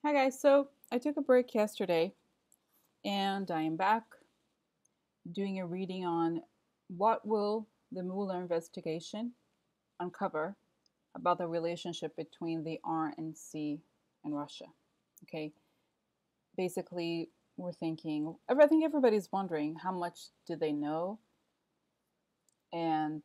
Hi guys, so I took a break yesterday and I am back doing a reading on what will the Mueller investigation uncover about the relationship between the RNC and Russia. Okay, basically we're thinking, I think everybody's wondering how much do they know and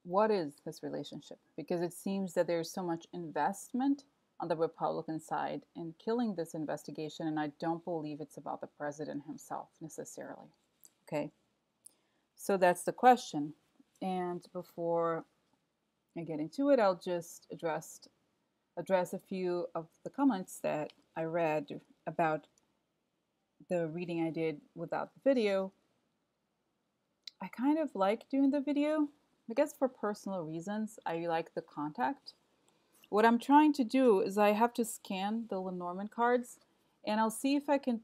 what is this relationship? Because it seems that there's so much investment on the Republican side in killing this investigation, and I don't believe it's about the president himself necessarily. Okay, so that's the question. And before I get into it, I'll just address a few of the comments that I read about the reading I did without the video. I kind of like doing the video, I guess for personal reasons. I like the contact. What I'm trying to do is I have to scan the Lenormand cards, and I'll see if I can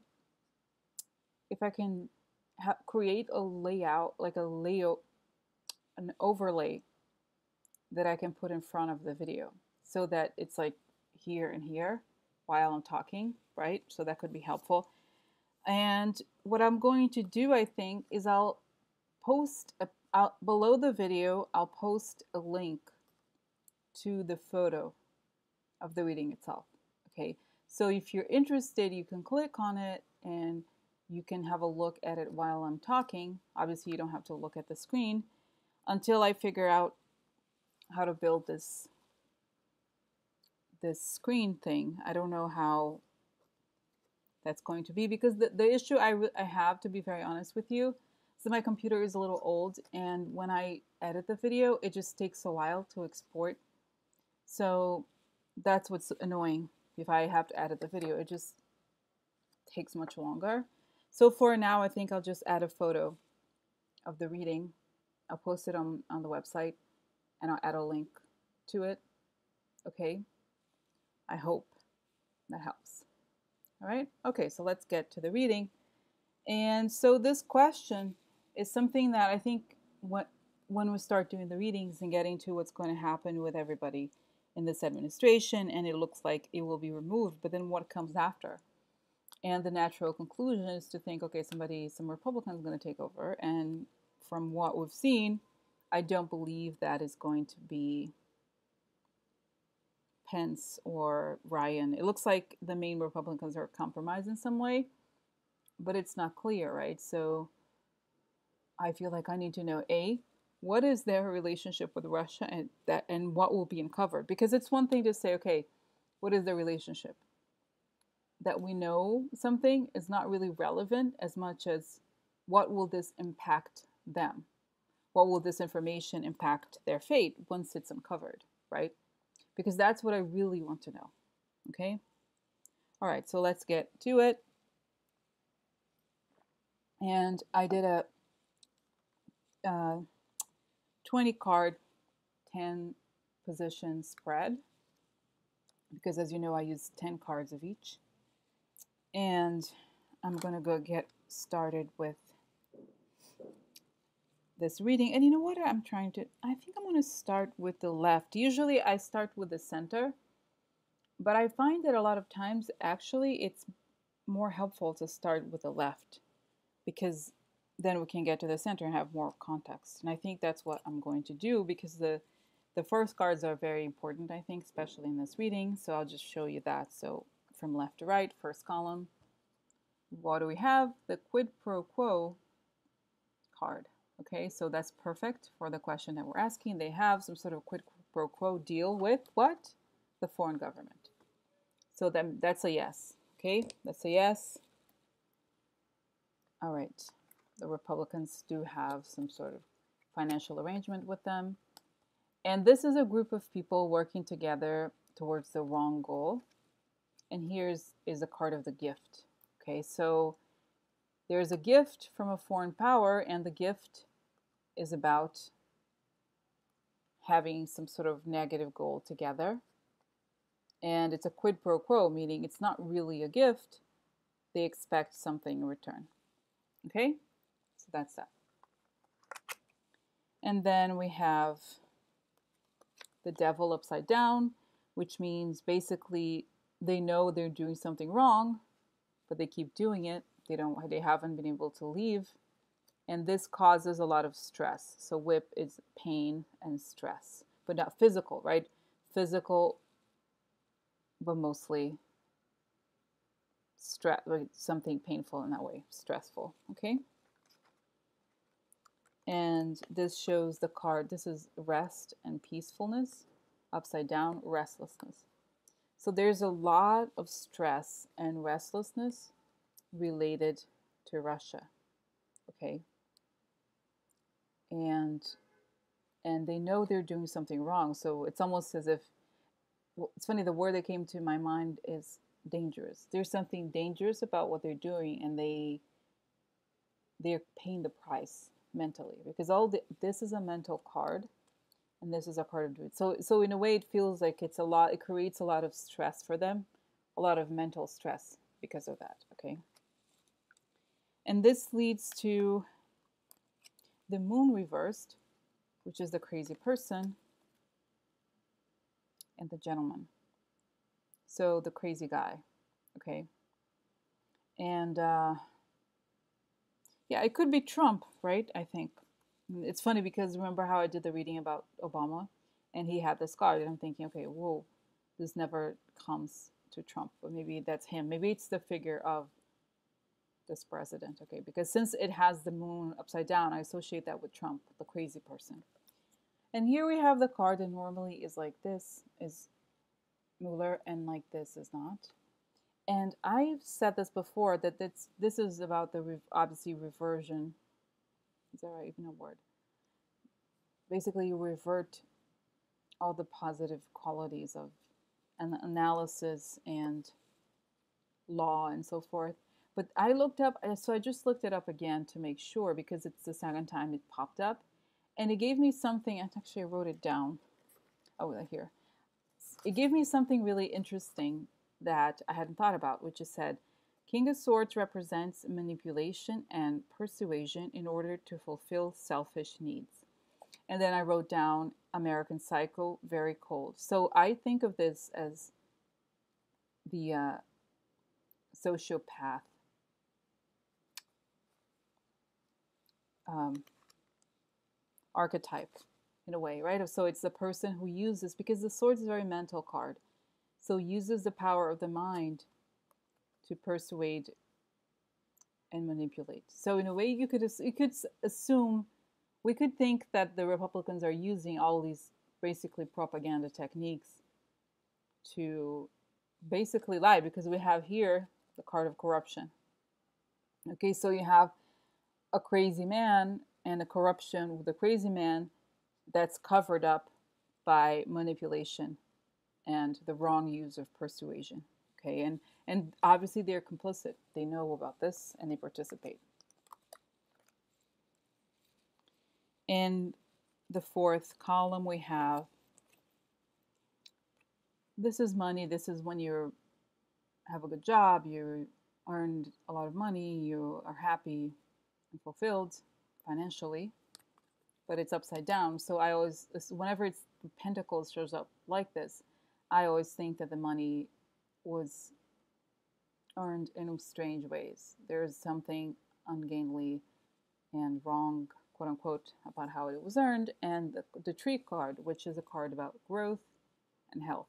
create a layout, like a layout, an overlay that I can put in front of the video, so that it's like here and here while I'm talking, right? So that could be helpful. And what I'm going to do, I think, is I'll post below the video. I'll post a link to the photo of the reading itself. Okay, so if you're interested, you can click on it and you can have a look at it while I'm talking. Obviously, you don't have to look at the screen until I figure out how to build this screen thing. I don't know how that's going to be, because the issue I have, to be very honest with you, is that my computer is a little old, and when I edit the video, it just takes a while to export. So that's what's annoying. If I have to edit the video, it just takes much longer. So for now, I think I'll just add a photo of the reading. I'll post it on the website, and I'll add a link to it. Okay, I hope that helps. All right, okay, so let's get to the reading. And so this question is something that I think when we start doing the readings and getting to what's going to happen with everybody in this administration, and it looks like it will be removed, but then what comes after? And the natural conclusion is to think, okay, some Republican is going to take over. And from what we've seen, I don't believe that is going to be Pence or Ryan. It looks like the main Republicans are compromised in some way, but it's not clear, right? So I feel like I need to know, A, what is their relationship with Russia, and what will be uncovered? Because it's one thing to say, okay, what is the relationship? That we know something is not really relevant as much as what will this impact them? What will this information impact their fate once it's uncovered, right? Because that's what I really want to know. Okay? All right, so let's get to it. And I did a 20 card, 10 position spread, because as you know, I use 10 cards of each. And I'm going to go get started with this reading. And you know what I think I'm going to start with the left. Usually I start with the center, but I find that a lot of times actually it's more helpful to start with the left, because then we can get to the center and have more context. And I think that's what I'm going to do, because the first cards are very important, I think, especially in this reading. So I'll just show you that. So from left to right, first column, what do we have? The quid pro quo card. Okay, so that's perfect for the question that we're asking. They have some sort of quid pro quo deal with what? The foreign government. So that's a yes. Okay, that's a yes. All right, the Republicans do have some sort of financial arrangement with them. And this is a group of people working together towards the wrong goal. And here's a card of the gift. Okay, so there's a gift from a foreign power, and the gift is about having some sort of negative goal together. And it's a quid pro quo, meaning it's not really a gift. They expect something in return. Okay, so that's that. And then we have the devil upside down, which means basically they know they're doing something wrong, but they keep doing it. They haven't been able to leave. And this causes a lot of stress. So whip is pain and stress, but not physical, right? Physical, but mostly stress, like something painful in that way, stressful, okay? And this shows the card. This is rest and peacefulness, upside down, restlessness. So there's a lot of stress and restlessness related to Russia, okay? And they know they're doing something wrong. So it's almost as if, well, it's funny, the word that came to my mind is dangerous. There's something dangerous about what they're doing, and they're paying the price mentally, because this is a mental card, and this is a card of it. So in a way, it feels like it's a lot. It creates a lot of stress for them, a lot of mental stress because of that. Okay, and this leads to the moon reversed, which is the crazy person, and the gentleman. So the crazy guy. Okay, and yeah, it could be Trump, right? I think it's funny because remember how I did the reading about Obama, and he had this card, and I'm thinking, okay, whoa, this never comes to Trump, but maybe that's him. Maybe it's the figure of this president, okay? Because since it has the moon upside down, I associate that with Trump, the crazy person. And here we have the card that normally is like this, is Mueller, and like this is not. And I've said this before, that this is about the obviously reversion. Is that even a word? Basically, you revert all the positive qualities of an analysis and law and so forth. But I looked up, so I just looked it up again to make sure, because it's the second time it popped up. And it gave me something, actually I wrote it down. Oh, here. It gave me something really interesting that I hadn't thought about, which is said, King of Swords represents manipulation and persuasion in order to fulfill selfish needs. And then I wrote down American Psycho, very cold. So I think of this as the sociopath archetype in a way, right? So it's the person who uses, because the swords is a very mental card, so uses the power of the mind to persuade and manipulate. So in a way, you could assume, we could think that the Republicans are using all these basically propaganda techniques to basically lie, because we have here the card of corruption. Okay, so you have a crazy man and a corruption with a crazy man that's covered up by manipulation and the wrong use of persuasion. Okay, and obviously they're complicit. They know about this and they participate. In the fourth column, we have, this is money. This is when you have a good job, you earned a lot of money, you are happy and fulfilled financially, but it's upside down. So I always, whenever it's Pentacles shows up like this, I always think that the money was earned in strange ways. There's something ungainly and wrong, quote unquote, about how it was earned. And the tree card, which is a card about growth and health.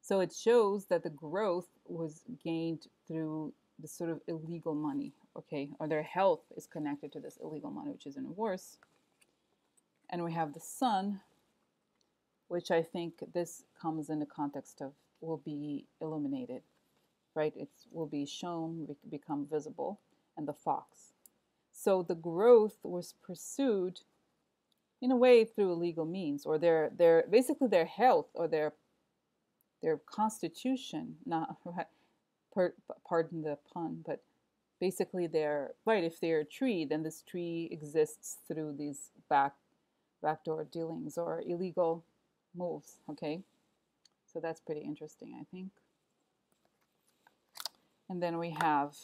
So it shows that the growth was gained through the sort of illegal money, okay? Or their health is connected to this illegal money, which is even worse. And we have the sun, which I think this comes in the context of will be illuminated, right? It will be shown, become visible, and the fox. So the growth was pursued in a way through illegal means, or basically their health or their constitution, not pardon the pun, but basically they're right. If they're a tree, then this tree exists through these backdoor dealings or illegal moves. Okay, so that's pretty interesting, I think. And then we have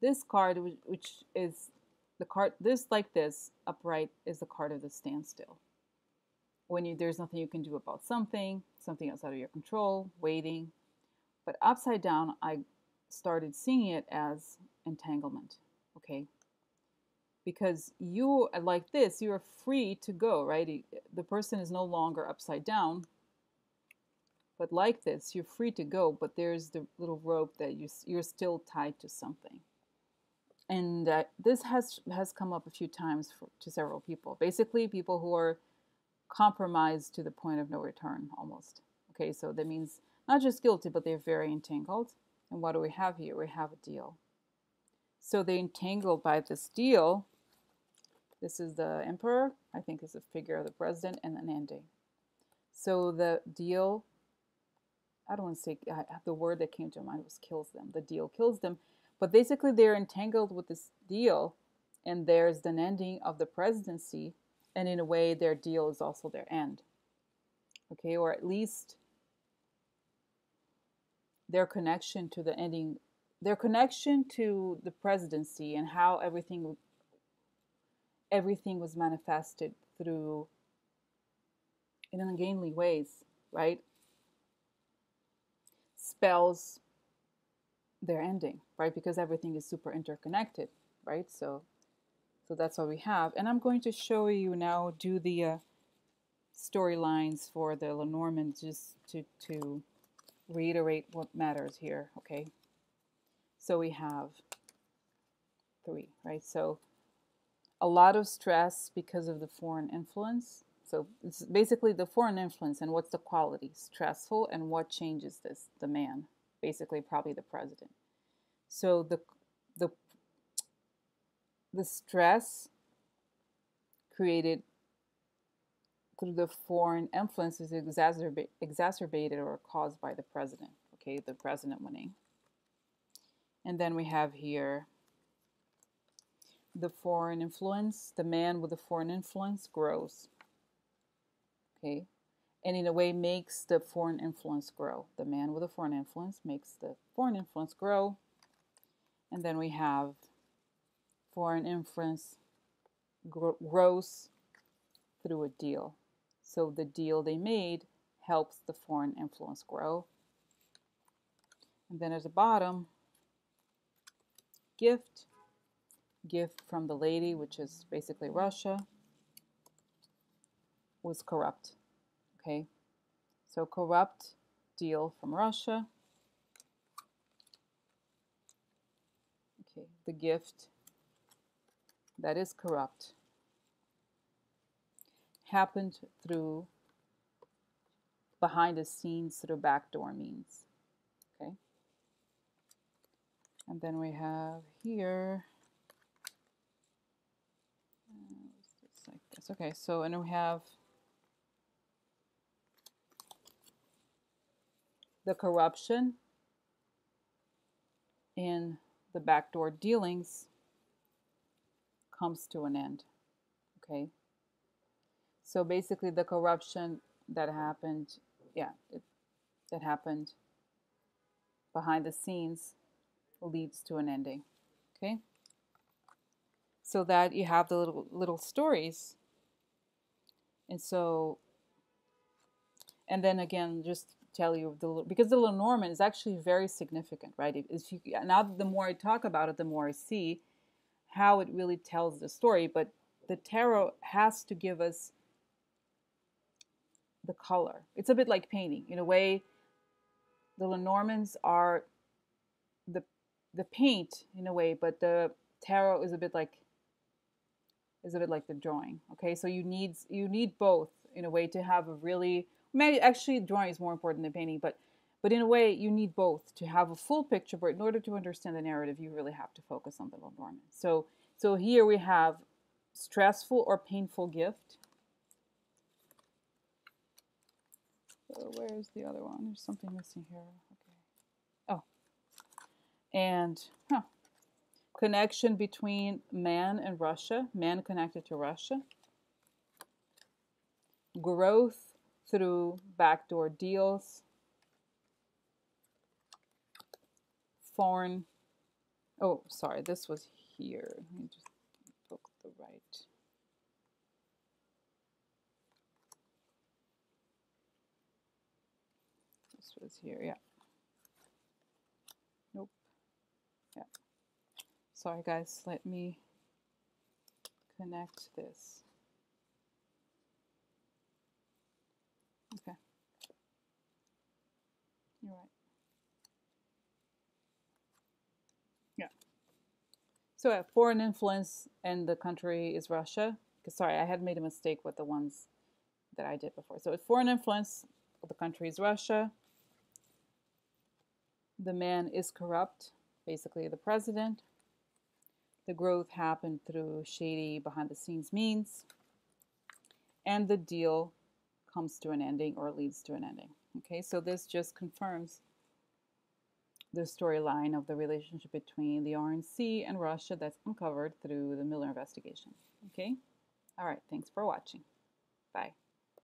this card, which is the card, this like this upright is the card of the standstill. When there's nothing you can do about something outside of your control, waiting. But upside down, I started seeing it as entanglement. Okay, because you, like this, you're free to go, right? The person is no longer upside down, but like this, you're free to go, but there's the little rope that you're still tied to something. And this has come up a few times to several people. Basically, people who are compromised to the point of no return, almost. Okay, so that means not just guilty, but they're very entangled. And what do we have here? We have a deal. So they're entangled by this deal. This is the emperor, I think is a figure of the president, and an ending. So the deal, I don't want to say, the word that came to mind was kills them. The deal kills them. But basically they're entangled with this deal, and there's an ending of the presidency, and in a way their deal is also their end. Okay, or at least their connection to the ending, their connection to the presidency and how everything was manifested through in ungainly ways, right? Spells their ending, right? Because everything is super interconnected, right? So that's what we have. And I'm going to show you now, do the storylines for the Lenormand, just to reiterate what matters here, okay? So we have 3, right? So a lot of stress because of the foreign influence. So it's basically the foreign influence, and what's the quality? Stressful, and what changes this? The man, basically probably the president. So the stress created through the foreign influence is exacerbated or caused by the president. Okay, the president winning. And then we have here the foreign influence. The man with the foreign influence grows. Okay, and in a way makes the foreign influence grow. The man with the foreign influence makes the foreign influence grow. And then we have foreign influence grows through a deal. So the deal they made helps the foreign influence grow. And then at the bottom, gift from the lady, which is basically Russia, was corrupt. Okay, so corrupt deal from Russia. Okay, the gift that is corrupt happened through behind the scenes, through backdoor means. Okay, and then we have here like this. Okay, so and we have the corruption in the backdoor dealings comes to an end. Okay, so basically the corruption that happened, that happened behind the scenes leads to an ending. Okay, so that you have the little stories. And so, and then again, just tell you, because the Lenormand is actually very significant, right? Now the more I talk about it, the more I see how it really tells the story. But the tarot has to give us the color. It's a bit like painting. In a way, the Lenormands are the paint in a way, but the tarot is a bit like the drawing. Okay, so you need both in a way to have a really, maybe actually drawing is more important than painting, but in a way you need both to have a full picture. But in order to understand the narrative, you really have to focus on the Lenormand. So here we have stressful or painful gift. So where's the other one? There's something missing here. Okay. Oh, and connection between man and Russia, man connected to Russia, growth through backdoor deals, foreign, oh, sorry, this was here. Let me just book the right. This was here, yeah. Nope. Yeah. Sorry, guys. Let me connect this. Okay. You're right. Yeah. So foreign influence in the country is Russia. Sorry, I had made a mistake with the ones that I did before. So foreign influence of the country is Russia. The man is corrupt, basically the president. The growth happened through shady behind the scenes means. And the deal comes to an ending or leads to an ending. Okay, so this just confirms the storyline of the relationship between the RNC and Russia that's uncovered through the Mueller investigation. Okay, all right, thanks for watching. Bye.